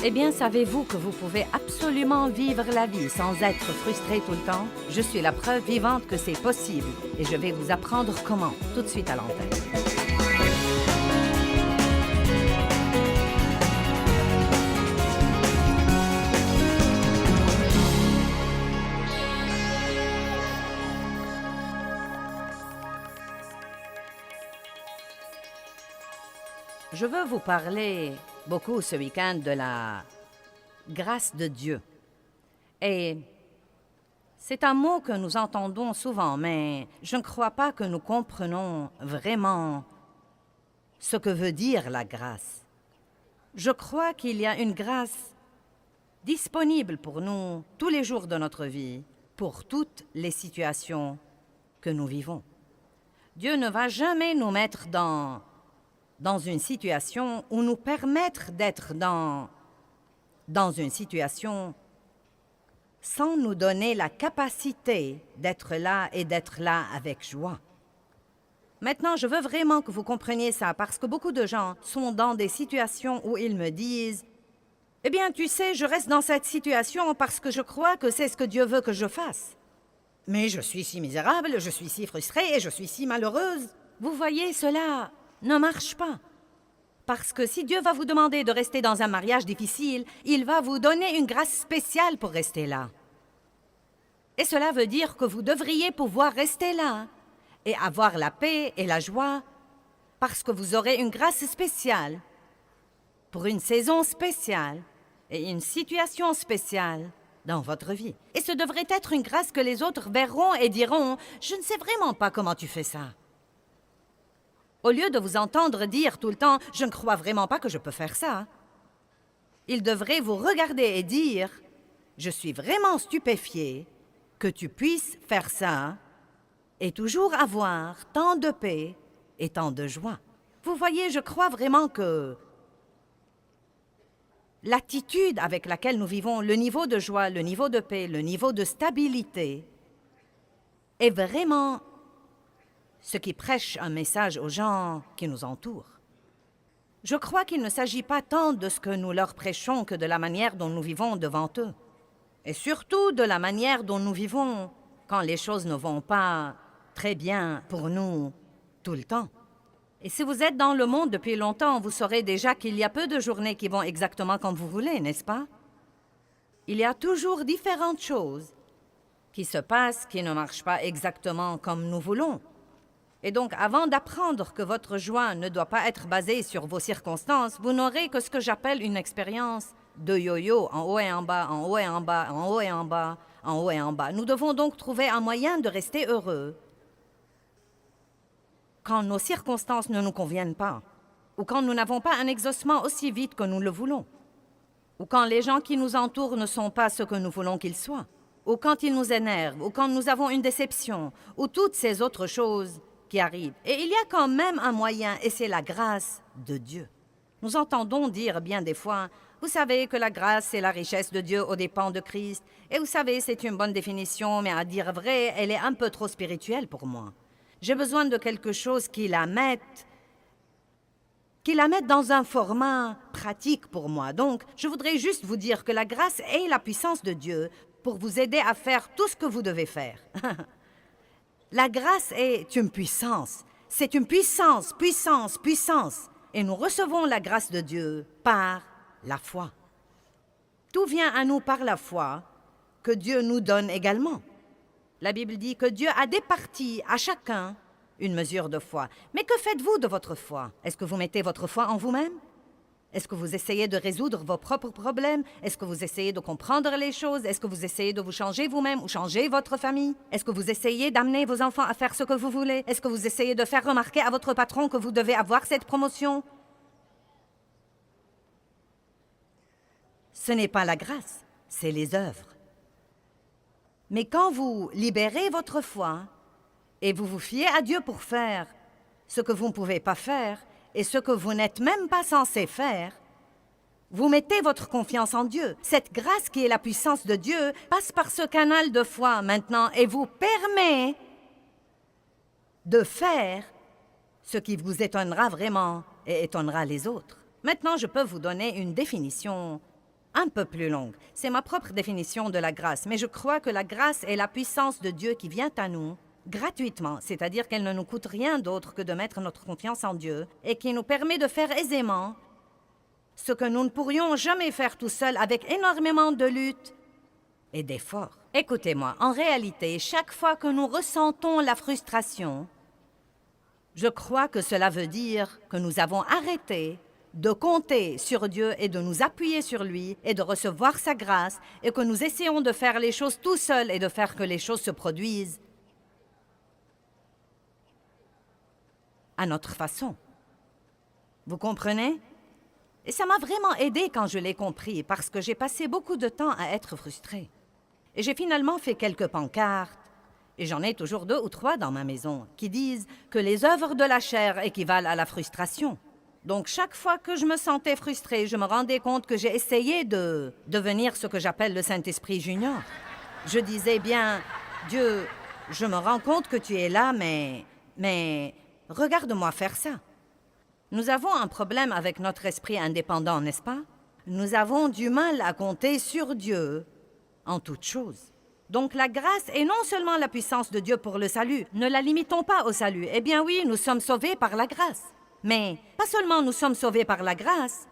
Eh bien, savez-vous que vous pouvez absolument vivre la vie sans être frustré tout le temps? Je suis la preuve vivante que c'est possible et je vais vous apprendre comment, tout de suite à l'antenne. Je veux vous parler beaucoup ce week-end de la grâce de Dieu. Et c'est un mot que nous entendons souvent, mais je ne crois pas que nous comprenons vraiment ce que veut dire la grâce. Je crois qu'il y a une grâce disponible pour nous tous les jours de notre vie, pour toutes les situations que nous vivons. Dieu ne va jamais nous mettre dans une situation ou nous permettre d'être dans une situation sans nous donner la capacité d'être là et d'être là avec joie. Maintenant, je veux vraiment que vous compreniez ça parce que beaucoup de gens sont dans des situations où ils me disent « Eh bien, tu sais, je reste dans cette situation parce que je crois que c'est ce que Dieu veut que je fasse. Mais je suis si misérable, je suis si frustrée et je suis si malheureuse. » Vous voyez, cela ne marche pas. Parce que si Dieu va vous demander de rester dans un mariage difficile, il va vous donner une grâce spéciale pour rester là. Et cela veut dire que vous devriez pouvoir rester là et avoir la paix et la joie parce que vous aurez une grâce spéciale pour une saison spéciale et une situation spéciale dans votre vie. Et ce devrait être une grâce que les autres verront et diront « Je ne sais vraiment pas comment tu fais ça. » Au lieu de vous entendre dire tout le temps « Je ne crois vraiment pas que je peux faire ça », ils devraient vous regarder et dire « Je suis vraiment stupéfié que tu puisses faire ça et toujours avoir tant de paix et tant de joie. » Vous voyez, je crois vraiment que l'attitude avec laquelle nous vivons, le niveau de joie, le niveau de paix, le niveau de stabilité est vraiment ce qui prêche un message aux gens qui nous entourent. Je crois qu'il ne s'agit pas tant de ce que nous leur prêchons que de la manière dont nous vivons devant eux. Et surtout de la manière dont nous vivons quand les choses ne vont pas très bien pour nous tout le temps. Et si vous êtes dans le monde depuis longtemps, vous saurez déjà qu'il y a peu de journées qui vont exactement comme vous voulez, n'est-ce pas? Il y a toujours différentes choses qui se passent qui ne marchent pas exactement comme nous voulons. Et donc, avant d'apprendre que votre joie ne doit pas être basée sur vos circonstances, vous n'aurez que ce que j'appelle une expérience de yo-yo, en haut et en bas, en haut et en bas, en haut et en bas, en haut et en bas. Nous devons donc trouver un moyen de rester heureux quand nos circonstances ne nous conviennent pas, ou quand nous n'avons pas un exaucement aussi vite que nous le voulons, ou quand les gens qui nous entourent ne sont pas ce que nous voulons qu'ils soient, ou quand ils nous énervent, ou quand nous avons une déception, ou toutes ces autres choses qui arrivent. Et il y a quand même un moyen, et c'est la grâce de Dieu. Nous entendons dire bien des fois, vous savez que la grâce, c'est la richesse de Dieu aux dépens de Christ. Et vous savez, c'est une bonne définition, mais à dire vrai, elle est un peu trop spirituelle pour moi. J'ai besoin de quelque chose qui la mette dans un format pratique pour moi. Donc, je voudrais juste vous dire que la grâce est la puissance de Dieu pour vous aider à faire tout ce que vous devez faire. La grâce est une puissance. C'est une puissance, puissance, puissance. Et nous recevons la grâce de Dieu par la foi. Tout vient à nous par la foi que Dieu nous donne également. La Bible dit que Dieu a départi à chacun une mesure de foi. Mais que faites-vous de votre foi? Est-ce que vous mettez votre foi en vous-même? Est-ce que vous essayez de résoudre vos propres problèmes? Est-ce que vous essayez de comprendre les choses? Est-ce que vous essayez de vous changer vous-même ou changer votre famille? Est-ce que vous essayez d'amener vos enfants à faire ce que vous voulez? Est-ce que vous essayez de faire remarquer à votre patron que vous devez avoir cette promotion? Ce n'est pas la grâce, c'est les œuvres. Mais quand vous libérez votre foi et vous vous fiez à Dieu pour faire ce que vous ne pouvez pas faire, et ce que vous n'êtes même pas censé faire, vous mettez votre confiance en Dieu. Cette grâce qui est la puissance de Dieu passe par ce canal de foi maintenant et vous permet de faire ce qui vous étonnera vraiment et étonnera les autres. Maintenant, je peux vous donner une définition un peu plus longue. C'est ma propre définition de la grâce, mais je crois que la grâce est la puissance de Dieu qui vient à nous gratuitement, c'est-à-dire qu'elle ne nous coûte rien d'autre que de mettre notre confiance en Dieu et qui nous permet de faire aisément ce que nous ne pourrions jamais faire tout seuls avec énormément de lutte et d'efforts. Écoutez-moi, en réalité, chaque fois que nous ressentons la frustration, je crois que cela veut dire que nous avons arrêté de compter sur Dieu et de nous appuyer sur lui et de recevoir sa grâce et que nous essayons de faire les choses tout seuls et de faire que les choses se produisent à notre façon. Vous comprenez? Et ça m'a vraiment aidé quand je l'ai compris parce que j'ai passé beaucoup de temps à être frustrée. Et j'ai finalement fait quelques pancartes, et j'en ai toujours 2 ou 3 dans ma maison, qui disent que les œuvres de la chair équivalent à la frustration. Donc chaque fois que je me sentais frustrée, je me rendais compte que j'ai essayé de devenir ce que j'appelle le Saint-Esprit junior. Je disais bien, Dieu, je me rends compte que tu es là, mais regarde-moi faire ça. Nous avons un problème avec notre esprit indépendant, n'est-ce pas? Nous avons du mal à compter sur Dieu en toutes choses. Donc la grâce est non seulement la puissance de Dieu pour le salut. Ne la limitons pas au salut. Eh bien oui, nous sommes sauvés par la grâce. Mais pas seulement nous sommes sauvés par la grâce,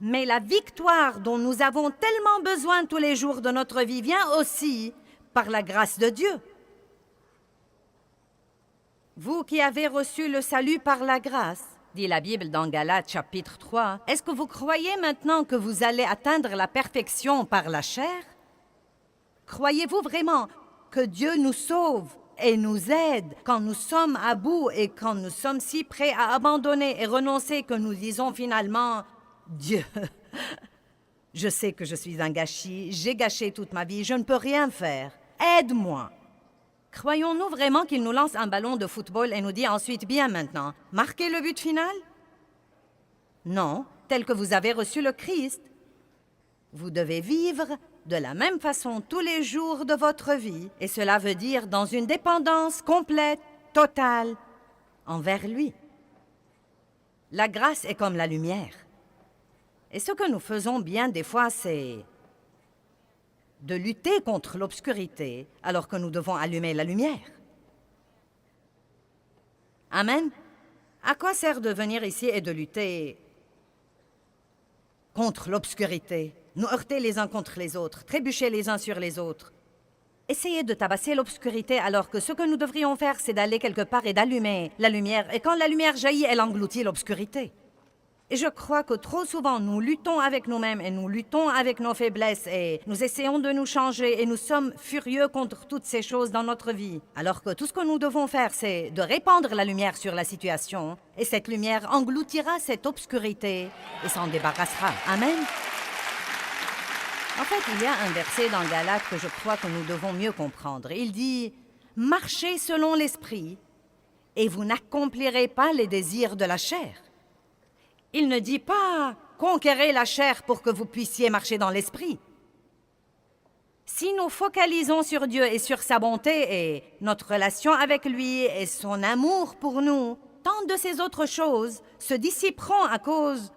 mais la victoire dont nous avons tellement besoin tous les jours de notre vie vient aussi par la grâce de Dieu. Vous qui avez reçu le salut par la grâce, dit la Bible dans Galates chapitre 3, est-ce que vous croyez maintenant que vous allez atteindre la perfection par la chair? Croyez-vous vraiment que Dieu nous sauve et nous aide quand nous sommes à bout et quand nous sommes si prêts à abandonner et renoncer que nous disons finalement « Dieu, je sais que je suis un gâchis, j'ai gâché toute ma vie, je ne peux rien faire, aide-moi ». Croyons-nous vraiment qu'il nous lance un ballon de football et nous dit ensuite « Bien maintenant, marquez le but final » ? Non, tel que vous avez reçu le Christ. Vous devez vivre de la même façon tous les jours de votre vie, et cela veut dire dans une dépendance complète, totale, envers lui. La grâce est comme la lumière. Et ce que nous faisons bien des fois, c'est de lutter contre l'obscurité alors que nous devons allumer la lumière. Amen. À quoi sert de venir ici et de lutter contre l'obscurité, nous heurter les uns contre les autres, trébucher les uns sur les autres, essayer de tabasser l'obscurité alors que ce que nous devrions faire, c'est d'aller quelque part et d'allumer la lumière. Et quand la lumière jaillit, elle engloutit l'obscurité. Et je crois que trop souvent, nous luttons avec nous-mêmes et nous luttons avec nos faiblesses et nous essayons de nous changer et nous sommes furieux contre toutes ces choses dans notre vie. Alors que tout ce que nous devons faire, c'est de répandre la lumière sur la situation et cette lumière engloutira cette obscurité et s'en débarrassera. Amen. En fait, il y a un verset dans Galates que je crois que nous devons mieux comprendre. Il dit « Marchez selon l'esprit et vous n'accomplirez pas les désirs de la chair. » Il ne dit pas « Conquérez la chair pour que vous puissiez marcher dans l'esprit ». Si nous focalisons sur Dieu et sur sa bonté et notre relation avec lui et son amour pour nous, tant de ces autres choses se dissiperont à cause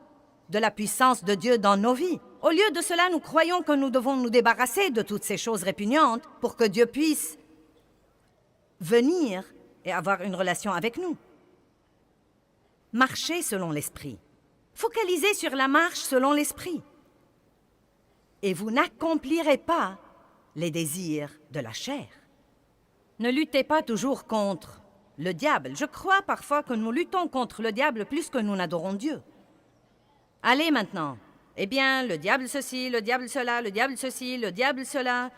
de la puissance de Dieu dans nos vies. Au lieu de cela, nous croyons que nous devons nous débarrasser de toutes ces choses répugnantes pour que Dieu puisse venir et avoir une relation avec nous. Marchez selon l'esprit. Focalisez sur la marche selon l'esprit. Et vous n'accomplirez pas les désirs de la chair. Ne luttez pas toujours contre le diable. Je crois parfois que nous luttons contre le diable plus que nous n'adorons Dieu. Allez maintenant. Eh bien, le diable ceci, le diable cela, le diable ceci, le diable cela.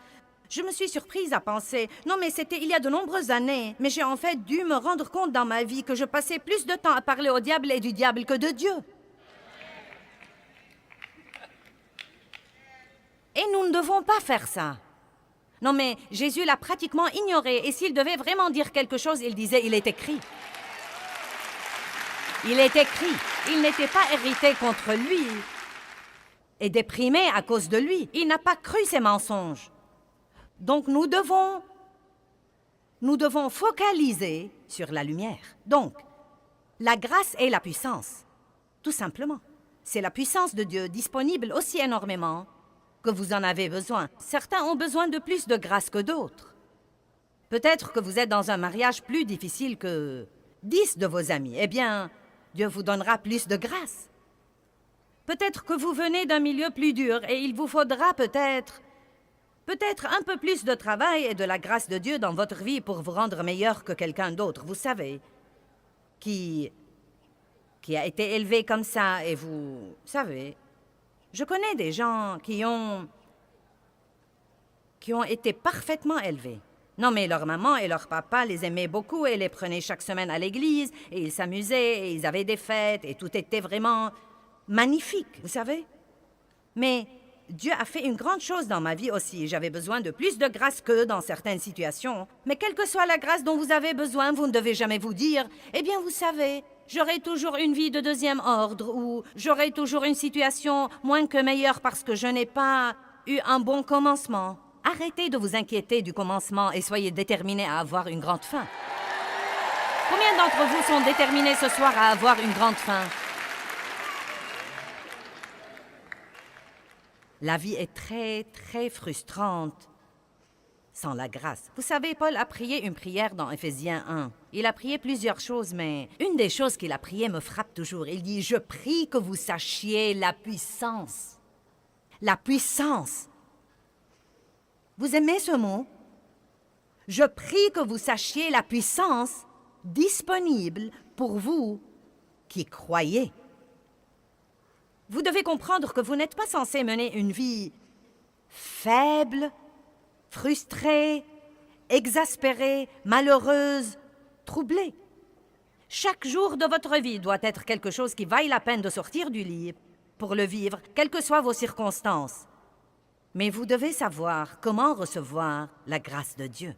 Je me suis surprise à penser, non mais c'était il y a de nombreuses années, mais j'ai en fait dû me rendre compte dans ma vie que je passais plus de temps à parler au diable et du diable que de Dieu. Et nous ne devons pas faire ça. Non mais Jésus l'a pratiquement ignoré, et s'il devait vraiment dire quelque chose, il disait « il est écrit ». Il est écrit. Il n'était pas irrité contre lui et déprimé à cause de lui. Il n'a pas cru ses mensonges. Donc nous devons focaliser sur la lumière. Donc, la grâce est la puissance, tout simplement. C'est la puissance de Dieu disponible aussi énormément que vous en avez besoin. Certains ont besoin de plus de grâce que d'autres. Peut-être que vous êtes dans un mariage plus difficile que 10 de vos amis. Eh bien, Dieu vous donnera plus de grâce. Peut-être que vous venez d'un milieu plus dur et il vous faudra peut-être un peu plus de travail et de la grâce de Dieu dans votre vie pour vous rendre meilleur que quelqu'un d'autre, vous savez, qui a été élevé comme ça et vous savez. Je connais des gens qui ont été parfaitement élevés. Non, mais leur maman et leur papa les aimaient beaucoup et les prenaient chaque semaine à l'église, et ils s'amusaient, et ils avaient des fêtes, et tout était vraiment magnifique, vous savez. Mais Dieu a fait une grande chose dans ma vie aussi. J'avais besoin de plus de grâce qu'eux dans certaines situations. Mais quelle que soit la grâce dont vous avez besoin, vous ne devez jamais vous dire « Eh bien, vous savez, j'aurai toujours une vie de deuxième ordre » ou « J'aurai toujours une situation moins que meilleure parce que je n'ai pas eu un bon commencement ». Arrêtez de vous inquiéter du commencement et soyez déterminés à avoir une grande fin. Combien d'entre vous sont déterminés ce soir à avoir une grande fin? La vie est très, très frustrante sans la grâce. Vous savez, Paul a prié une prière dans Éphésiens 1. Il a prié plusieurs choses, mais une des choses qu'il a priées me frappe toujours. Il dit « Je prie que vous sachiez la puissance. » La puissance. Vous aimez ce mot? Je prie que vous sachiez la puissance disponible pour vous qui croyez. Vous devez comprendre que vous n'êtes pas censé mener une vie faible, frustrée, exaspérée, malheureuse, troublée. Chaque jour de votre vie doit être quelque chose qui vaille la peine de sortir du lit pour le vivre, quelles que soient vos circonstances. Mais vous devez savoir comment recevoir la grâce de Dieu.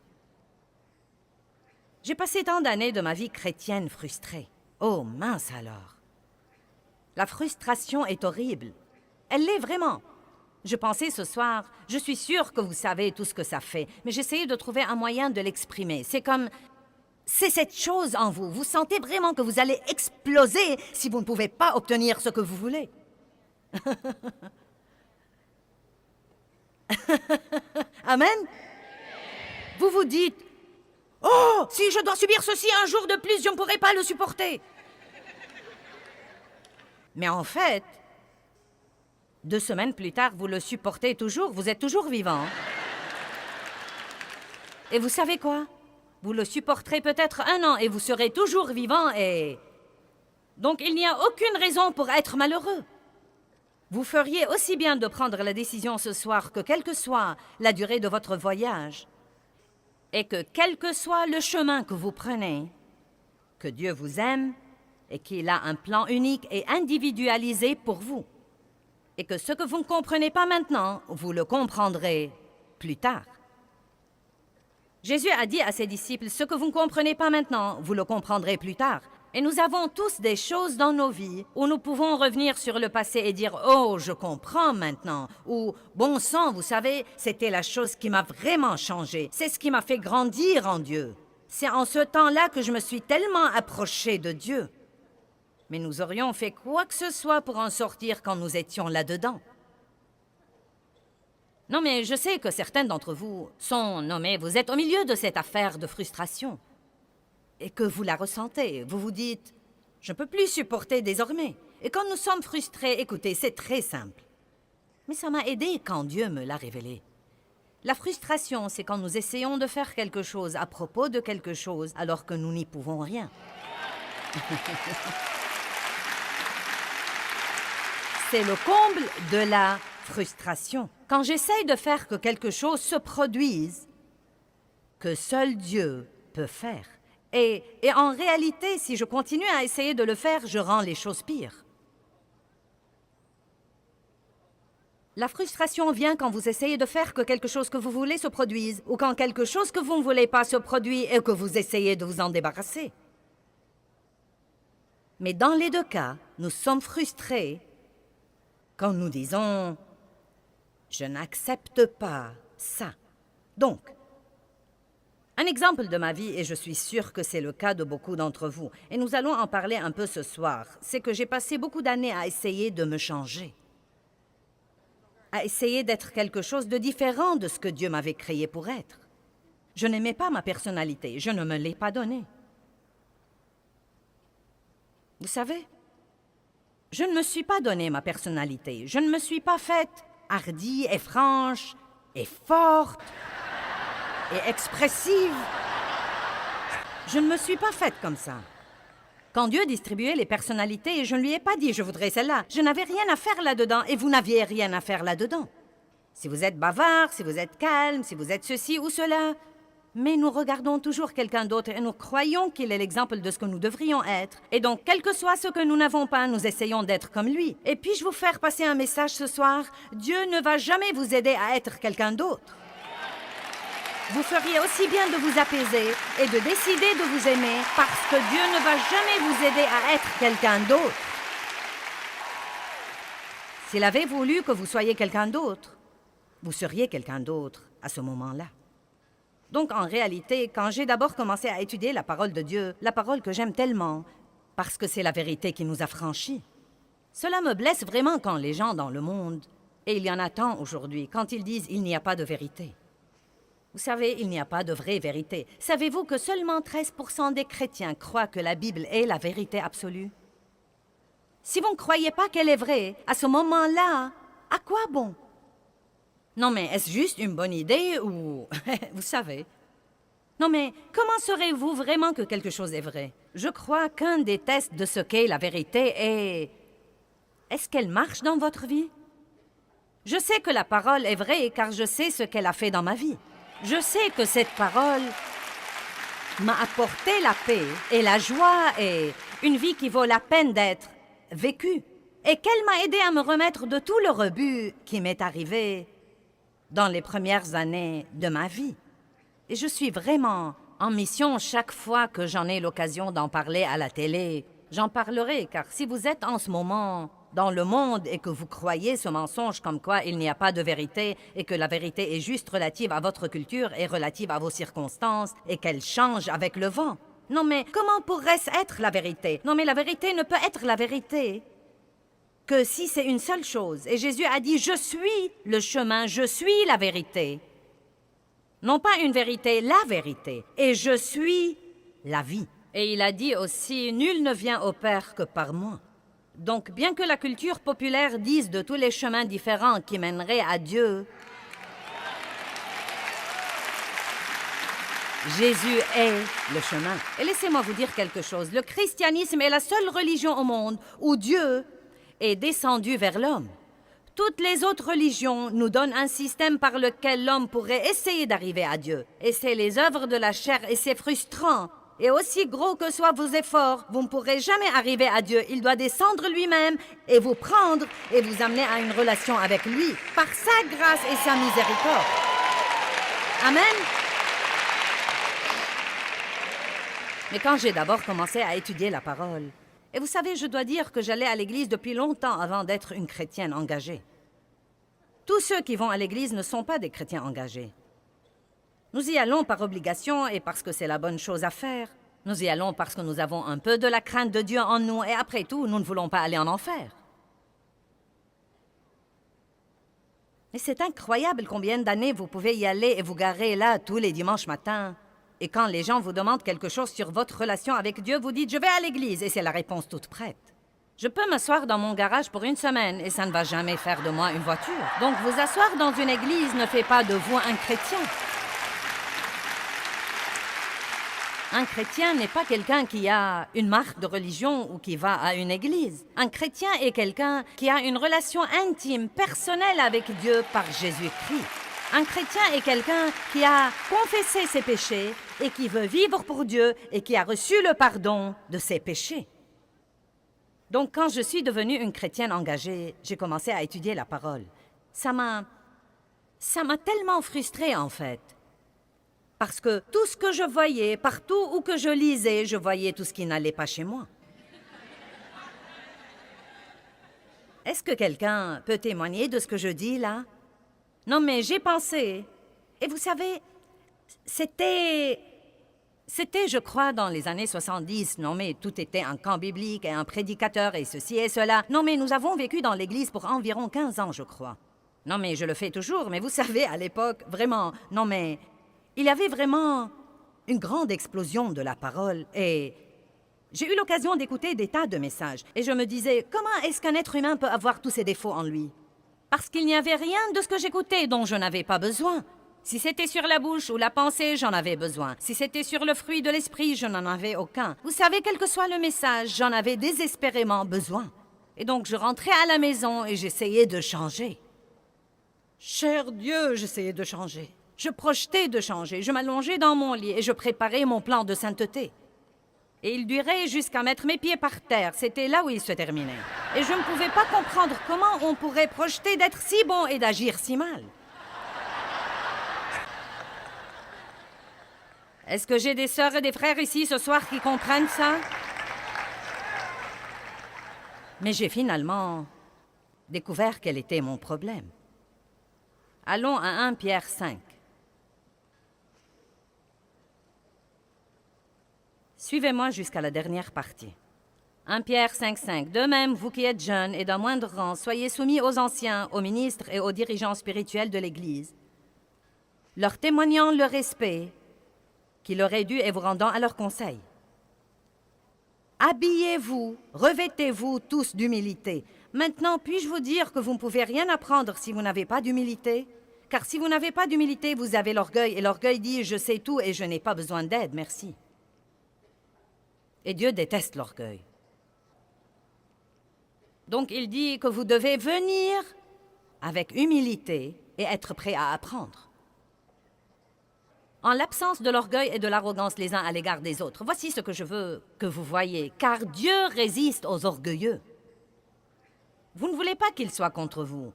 J'ai passé tant d'années de ma vie chrétienne frustrée. Oh, mince alors! La frustration est horrible. Elle l'est vraiment. Je pensais ce soir, je suis sûre que vous savez tout ce que ça fait, mais j'essayais de trouver un moyen de l'exprimer. C'est cette chose en vous. Vous sentez vraiment que vous allez exploser si vous ne pouvez pas obtenir ce que vous voulez. Amen. Vous vous dites, « Oh, si je dois subir ceci un jour de plus, je ne pourrai pas le supporter. » Mais en fait, 2 semaines plus tard, vous le supportez toujours, vous êtes toujours vivant. Et vous savez quoi? Vous le supporterez peut-être 1 an et vous serez toujours vivant et... Donc il n'y a aucune raison pour être malheureux. Vous feriez aussi bien de prendre la décision ce soir que quelle que soit la durée de votre voyage et que quel que soit le chemin que vous prenez, que Dieu vous aime et qu'il a un plan unique et individualisé pour vous. Et que ce que vous ne comprenez pas maintenant, vous le comprendrez plus tard. Jésus a dit à ses disciples, « Ce que vous ne comprenez pas maintenant, vous le comprendrez plus tard. » Et nous avons tous des choses dans nos vies où nous pouvons revenir sur le passé et dire « Oh, je comprends maintenant » ou « Bon sang, vous savez, c'était la chose qui m'a vraiment changé. C'est ce qui m'a fait grandir en Dieu. C'est en ce temps-là que je me suis tellement approché de Dieu. » Mais nous aurions fait quoi que ce soit pour en sortir quand nous étions là-dedans. Non, mais je sais que certains d'entre vous sont nommés, vous êtes au milieu de cette affaire de frustration. Et que vous la ressentez, vous vous dites « Je ne peux plus supporter désormais. » Et quand nous sommes frustrés, écoutez, c'est très simple. Mais ça m'a aidé quand Dieu me l'a révélé. La frustration, c'est quand nous essayons de faire quelque chose à propos de quelque chose alors que nous n'y pouvons rien. C'est le comble de la frustration. Quand j'essaye de faire que quelque chose se produise, que seul Dieu peut faire. Et en réalité, si je continue à essayer de le faire, je rends les choses pires. La frustration vient quand vous essayez de faire que quelque chose que vous voulez se produise, ou quand quelque chose que vous ne voulez pas se produit et que vous essayez de vous en débarrasser. Mais dans les 2 cas, nous sommes frustrés quand nous disons « Je n'accepte pas ça. » Donc, Un exemple de ma vie, et je suis sûre que c'est le cas de beaucoup d'entre vous, et nous allons en parler un peu ce soir, c'est que j'ai passé beaucoup d'années à essayer de me changer, à essayer d'être quelque chose de différent de ce que Dieu m'avait créé pour être. Je n'aimais pas ma personnalité, je ne me l'ai pas donnée. Vous savez, je ne me suis pas donné ma personnalité, je ne me suis pas faite hardie et franche et forte et expressive. Je ne me suis pas faite comme ça. Quand Dieu distribuait les personnalités, je ne lui ai pas dit « je voudrais celle-là ». Je n'avais rien à faire là-dedans et vous n'aviez rien à faire là-dedans. Si vous êtes bavard, si vous êtes calme, si vous êtes ceci ou cela. Mais nous regardons toujours quelqu'un d'autre et nous croyons qu'il est l'exemple de ce que nous devrions être. Et donc, quel que soit ce que nous n'avons pas, nous essayons d'être comme lui. Et puis-je vous faire passer un message ce soir? Dieu ne va jamais vous aider à être quelqu'un d'autre. Vous feriez aussi bien de vous apaiser et de décider de vous aimer parce que Dieu ne va jamais vous aider à être quelqu'un d'autre. S'il avait voulu que vous soyez quelqu'un d'autre, vous seriez quelqu'un d'autre à ce moment-là. Donc, en réalité, quand j'ai d'abord commencé à étudier la parole de Dieu, la parole que j'aime tellement, parce que c'est la vérité qui nous affranchit, cela me blesse vraiment quand les gens dans le monde, et il y en a tant aujourd'hui, quand ils disent « il n'y a pas de vérité ». Vous savez, il n'y a pas de vraie vérité. Savez-vous que seulement 13% des chrétiens croient que la Bible est la vérité absolue? Si vous ne croyez pas qu'elle est vraie, à ce moment-là, à quoi bon? Non, mais est-ce juste une bonne idée ou... vous savez. Non, mais comment saurez-vous vraiment que quelque chose est vrai? Je crois qu'un des tests de ce qu'est la vérité est... est-ce qu'elle marche dans votre vie? Je sais que la parole est vraie car je sais ce qu'elle a fait dans ma vie. Je sais que cette parole m'a apporté la paix et la joie et une vie qui vaut la peine d'être vécue. Et qu'elle m'a aidé à me remettre de tout le rebut qui m'est arrivé dans les premières années de ma vie. Et je suis vraiment en mission chaque fois que j'en ai l'occasion d'en parler à la télé. J'en parlerai, car si vous êtes en ce moment dans le monde et que vous croyez ce mensonge comme quoi il n'y a pas de vérité et que la vérité est juste relative à votre culture et relative à vos circonstances et qu'elle change avec le vent. Non mais comment pourrait-ce être la vérité? Non mais la vérité ne peut être la vérité que si c'est une seule chose. Et Jésus a dit « Je suis le chemin, je suis la vérité ». Non pas une vérité, la vérité. Et je suis la vie. Et il a dit aussi « Nul ne vient au Père que par moi ». Donc, bien que la culture populaire dise de tous les chemins différents qui mèneraient à Dieu, Jésus est le chemin. Et laissez-moi vous dire quelque chose. Le christianisme est la seule religion au monde où Dieu est descendu vers l'homme. Toutes les autres religions nous donnent un système par lequel l'homme pourrait essayer d'arriver à Dieu. Et c'est les œuvres de la chair et c'est frustrant. Et aussi gros que soient vos efforts, vous ne pourrez jamais arriver à Dieu. Il doit descendre lui-même et vous prendre et vous amener à une relation avec lui par sa grâce et sa miséricorde. Amen. Mais quand j'ai d'abord commencé à étudier la parole, et vous savez, je dois dire que j'allais à l'église depuis longtemps avant d'être une chrétienne engagée. Tous ceux qui vont à l'église ne sont pas des chrétiens engagés. Nous y allons par obligation et parce que c'est la bonne chose à faire. Nous y allons parce que nous avons un peu de la crainte de Dieu en nous et après tout, nous ne voulons pas aller en enfer. Mais c'est incroyable combien d'années vous pouvez y aller et vous garer là tous les dimanches matins. Et quand les gens vous demandent quelque chose sur votre relation avec Dieu, vous dites « je vais à l'église » et c'est la réponse toute prête. Je peux m'asseoir dans mon garage pour une semaine et ça ne va jamais faire de moi une voiture. Donc vous asseoir dans une église ne fait pas de vous un chrétien. Un chrétien n'est pas quelqu'un qui a une marque de religion ou qui va à une église. Un chrétien est quelqu'un qui a une relation intime, personnelle avec Dieu par Jésus-Christ. Un chrétien est quelqu'un qui a confessé ses péchés et qui veut vivre pour Dieu et qui a reçu le pardon de ses péchés. Donc, quand je suis devenue une chrétienne engagée, j'ai commencé à étudier la parole. Ça m'a tellement frustrée, en fait. Parce que tout ce que je voyais, partout où que je lisais, je voyais tout ce qui n'allait pas chez moi. Est-ce que quelqu'un peut témoigner de ce que je dis, là? Non, mais j'ai pensé. Et vous savez, c'était C'était, je crois, dans les années 70. Non, mais tout était un camp biblique et un prédicateur et ceci et cela. Non, mais nous avons vécu dans l'église pour environ 15 ans, je crois. Non, mais je le fais toujours, mais vous savez, à l'époque, vraiment, non, mais il y avait vraiment une grande explosion de la parole et j'ai eu l'occasion d'écouter des tas de messages. Et je me disais, comment est-ce qu'un être humain peut avoir tous ses défauts en lui? Parce qu'il n'y avait rien de ce que j'écoutais dont je n'avais pas besoin. Si c'était sur la bouche ou la pensée, j'en avais besoin. Si c'était sur le fruit de l'esprit, je n'en avais aucun. Vous savez, quel que soit le message, j'en avais désespérément besoin. Et donc, je rentrais à la maison et j'essayais de changer. Cher Dieu, j'essayais de changer. Je projetais de changer. Je m'allongeais dans mon lit et je préparais mon plan de sainteté. Et il durait jusqu'à mettre mes pieds par terre. C'était là où il se terminait. Et je ne pouvais pas comprendre comment on pourrait projeter d'être si bon et d'agir si mal. Est-ce que j'ai des sœurs et des frères ici ce soir qui comprennent ça? Mais j'ai finalement découvert quel était mon problème. Allons à 1 Pierre 5. Suivez-moi jusqu'à la dernière partie. 1 Pierre 5,5. De même, vous qui êtes jeunes et d'un moindre rang, soyez soumis aux anciens, aux ministres et aux dirigeants spirituels de l'Église, leur témoignant le respect qui leur est dû et vous rendant à leur conseil. Habillez-vous, revêtez-vous tous d'humilité. Maintenant, puis-je vous dire que vous ne pouvez rien apprendre si vous n'avez pas d'humilité? Car si vous n'avez pas d'humilité, vous avez l'orgueil, et l'orgueil dit « je sais tout et je n'ai pas besoin d'aide, merci ». Et Dieu déteste l'orgueil. Donc il dit que vous devez venir avec humilité et être prêt à apprendre. En l'absence de l'orgueil et de l'arrogance les uns à l'égard des autres, voici ce que je veux que vous voyiez, car Dieu résiste aux orgueilleux. Vous ne voulez pas qu'il soit contre vous.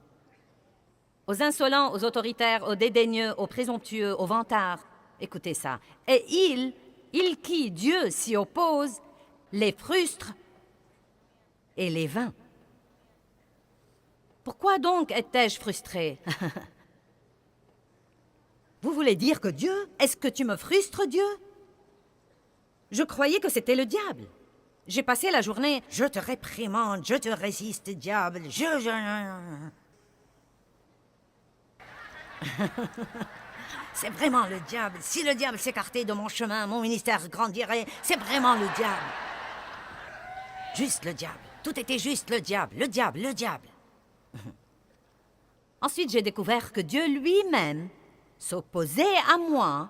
Aux insolents, aux autoritaires, aux dédaigneux, aux présomptueux, aux vantards. Écoutez ça. Et il qui, Dieu, s'y oppose, les frustre et les vainc. Pourquoi donc étais-je frustré? Vous voulez dire que Dieu? Est-ce que tu me frustres, Dieu? Je croyais que c'était le diable. J'ai passé la journée, je te réprimande, je te résiste, diable, C'est vraiment le diable. Si le diable s'écartait de mon chemin, mon ministère grandirait. C'est vraiment le diable. Juste le diable. Tout était juste le diable, le diable, le diable. Ensuite, j'ai découvert que Dieu lui-même s'opposait à moi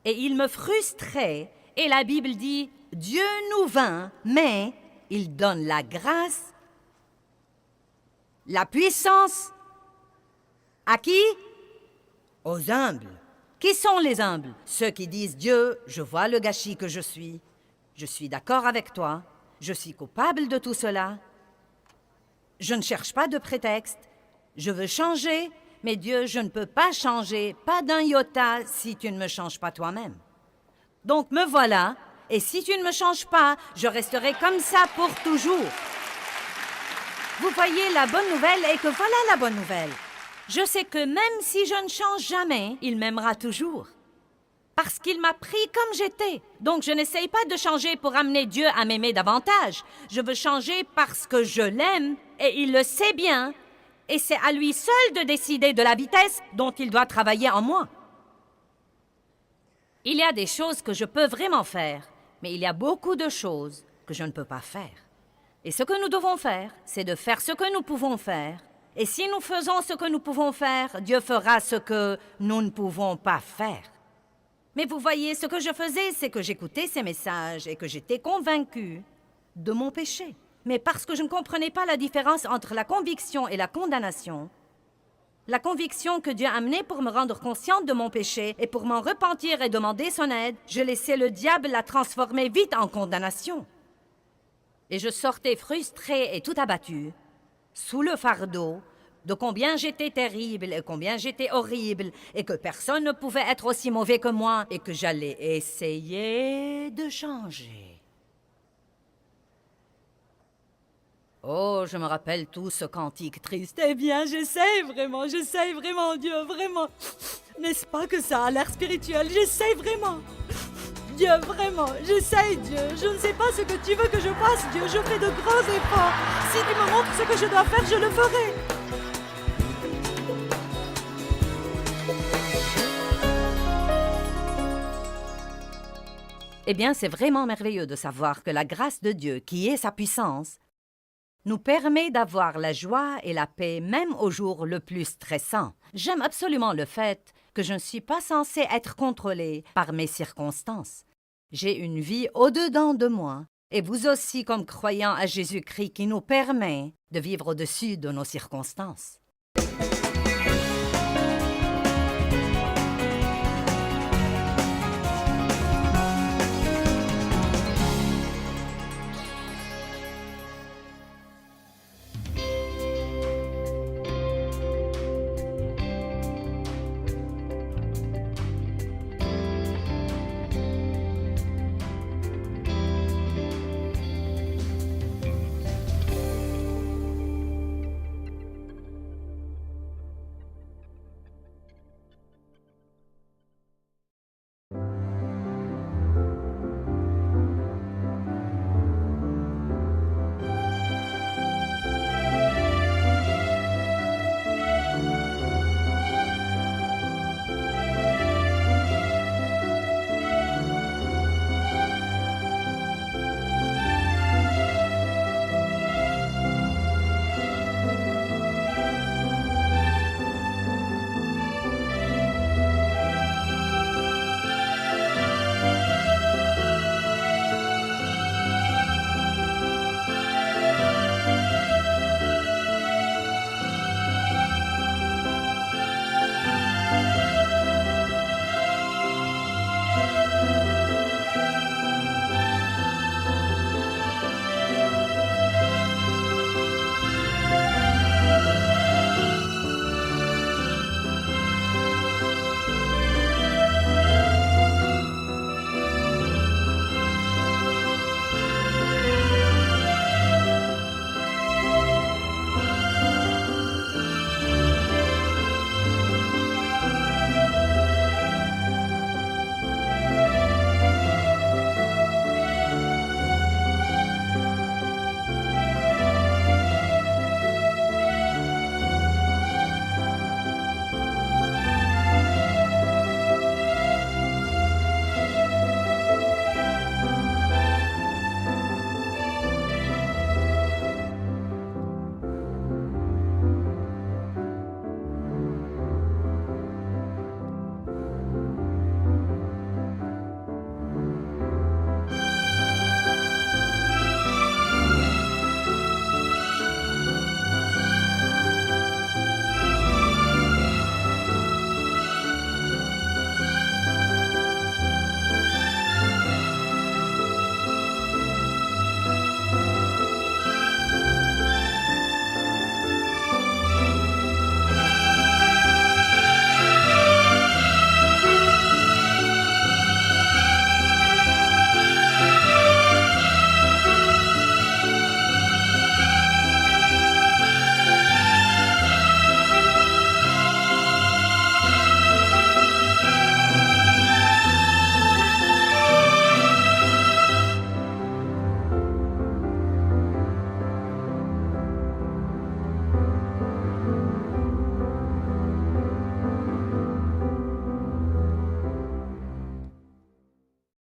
et il me frustrait. Et la Bible dit, Dieu nous vainc, mais il donne la grâce, la puissance. À qui? Aux humbles. Qui sont les humbles? Ceux qui disent, Dieu, je vois le gâchis que je suis d'accord avec toi, je suis coupable de tout cela, je ne cherche pas de prétexte, je veux changer, mais Dieu, je ne peux pas changer, pas d'un iota, si tu ne me changes pas toi-même. Donc me voilà, et si tu ne me changes pas, je resterai comme ça pour toujours. Vous voyez, la bonne nouvelle est que voilà la bonne nouvelle. Je sais que même si je ne change jamais, il m'aimera toujours. Parce qu'il m'a pris comme j'étais. Donc je n'essaye pas de changer pour amener Dieu à m'aimer davantage. Je veux changer parce que je l'aime, et il le sait bien. Et c'est à lui seul de décider de la vitesse dont il doit travailler en moi. Il y a des choses que je peux vraiment faire, mais il y a beaucoup de choses que je ne peux pas faire. Et ce que nous devons faire, c'est de faire ce que nous pouvons faire. Et si nous faisons ce que nous pouvons faire, Dieu fera ce que nous ne pouvons pas faire. Mais vous voyez, ce que je faisais, c'est que j'écoutais ces messages et que j'étais convaincue de mon péché. Mais parce que je ne comprenais pas la différence entre la conviction et la condamnation, la conviction que Dieu a amenée pour me rendre consciente de mon péché et pour m'en repentir et demander son aide, je laissais le diable la transformer vite en condamnation. Et je sortais frustrée et tout abattue, sous le fardeau de combien j'étais terrible et combien j'étais horrible et que personne ne pouvait être aussi mauvais que moi et que j'allais essayer de changer. Oh, je me rappelle tout ce cantique triste. Eh bien, j'essaie vraiment, Dieu, vraiment. N'est-ce pas que ça a l'air spirituel? J'essaie vraiment. Dieu, vraiment, j'essaye, Dieu. Je ne sais pas ce que tu veux que je fasse, Dieu. Je fais de grands efforts. Si tu me montres ce que je dois faire, je le ferai. Eh bien, c'est vraiment merveilleux de savoir que la grâce de Dieu, qui est sa puissance, nous permet d'avoir la joie et la paix même au jour le plus stressant. J'aime absolument le fait que je ne suis pas censée être contrôlée par mes circonstances. J'ai une vie au-dedans de moi, et vous aussi comme croyants à Jésus-Christ qui nous permet de vivre au-dessus de nos circonstances.